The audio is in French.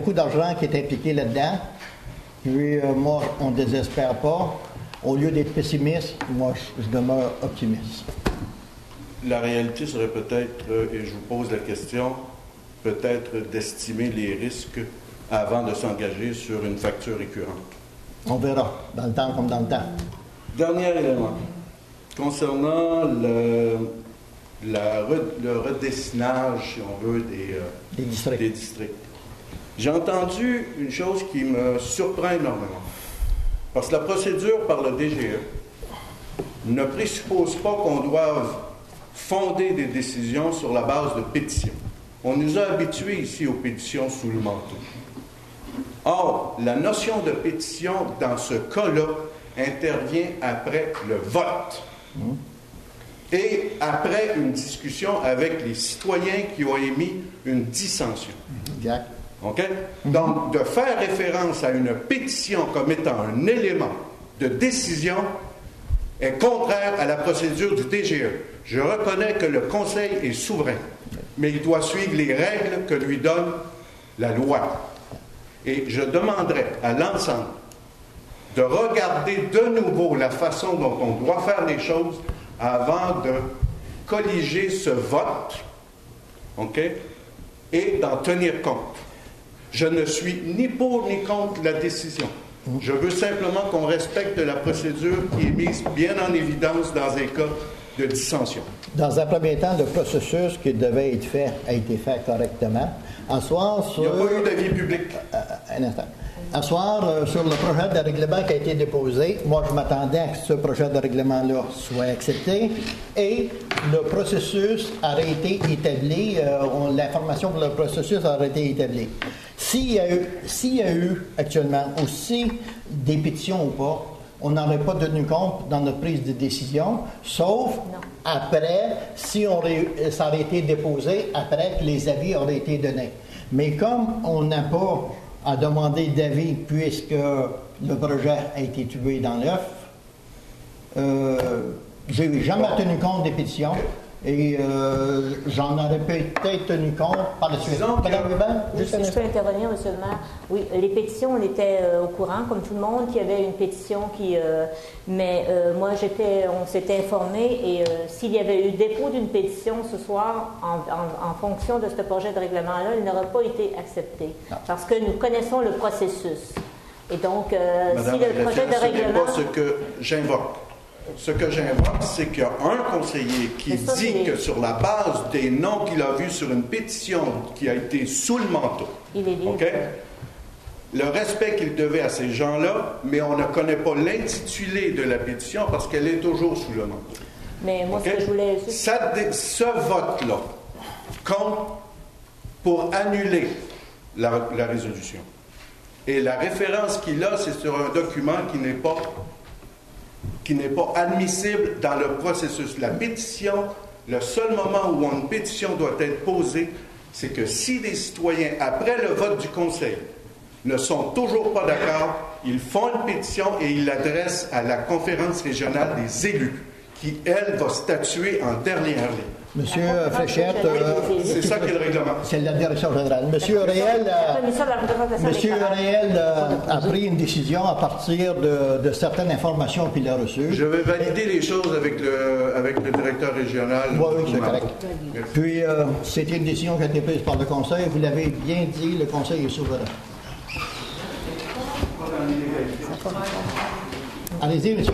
Beaucoup d'argent qui est impliqué là-dedans. Puis moi, on ne désespère pas. Au lieu d'être pessimiste, moi, je demeure optimiste. La réalité serait peut-être, et je vous pose la question, peut-être d'estimer les risques avant de s'engager sur une facture récurrente. On verra, dans le temps comme dans le temps. Dernier élément. Concernant le redessinage, si on veut, des districts. J'ai entendu une chose qui me surprend énormément. Parce que la procédure par le DGE ne présuppose pas qu'on doive fonder des décisions sur la base de pétitions. On nous a habitués ici aux pétitions sous le manteau. Or, la notion de pétition, dans ce cas-là, intervient après le vote. Et après une discussion avec les citoyens qui ont émis une dissension. Exact. OK? Donc, de faire référence à une pétition comme étant un élément de décision est contraire à la procédure du DGE. Je reconnais que le Conseil est souverain, mais il doit suivre les règles que lui donne la loi. Et je demanderai à l'ensemble de regarder de nouveau la façon dont on doit faire les choses avant de colliger ce vote, OK? Et d'en tenir compte. Je ne suis ni pour ni contre la décision. Je veux simplement qu'on respecte la procédure qui est mise bien en évidence dans un cas de dissension. Dans un premier temps, le processus qui devait être fait a été fait correctement. En soir, sur... Il n'y a pas eu d'avis public. Un instant. À soir, sur le projet de règlement qui a été déposé, moi je m'attendais à ce que ce projet de règlement-là soit accepté et le processus aurait été établi, l'information pour le processus aurait été établie. S'il y a eu actuellement aussi des pétitions ou pas, on n'en aurait pas tenu compte dans notre prise de décision, sauf après, si ça aurait été déposé, après que les avis auraient été donnés. Mais comme on n'a pas à demander d'avis puisque le projet a été tué dans l'œuf, j'ai jamais tenu compte des pétitions et j'en aurais peut-être tenu compte par la suite. Oui, si je peux intervenir, M. le maire. Oui, les pétitions, on était au courant, comme tout le monde, qu'il y avait une pétition qui... mais moi, on s'était informé et s'il y avait eu dépôt d'une pétition ce soir, en fonction de ce projet de règlement-là, il n'aurait pas été accepté. Non. Parce que nous connaissons le processus. Et donc, Madame, si le projet de règlement... Ce n'est pas ce que j'invoque. Ce que j'invoque, c'est qu'il y a un conseiller qui dit que sur la base des noms qu'il a vus sur une pétition qui a été sous le manteau, il est libre. Okay? Le respect qu'il devait à ces gens-là, mais on ne connaît pas l'intitulé de la pétition parce qu'elle est toujours sous le manteau. Mais moi, ce que je voulais... Ce vote-là compte pour annuler la résolution. Et la référence qu'il a, c'est sur un document qui n'est pas admissible dans le processus. La pétition, le seul moment où une pétition doit être posée, c'est que si des citoyens, après le vote du Conseil, ne sont toujours pas d'accord, ils font une pétition et ils l'adressent à la conférence régionale des élus, qui, elle, va statuer en dernière ligne. Monsieur Fréchette, c'est ça qui est le règlement. C'est la direction générale. Monsieur Réel a pris une décision à partir de certaines informations qu'il a reçues. Je vais valider les choses avec le directeur régional. Oui, c'est correct. Puis, c'était une décision qui a été prise par le Conseil. Vous l'avez bien dit, le Conseil est souverain. Allez-y, monsieur.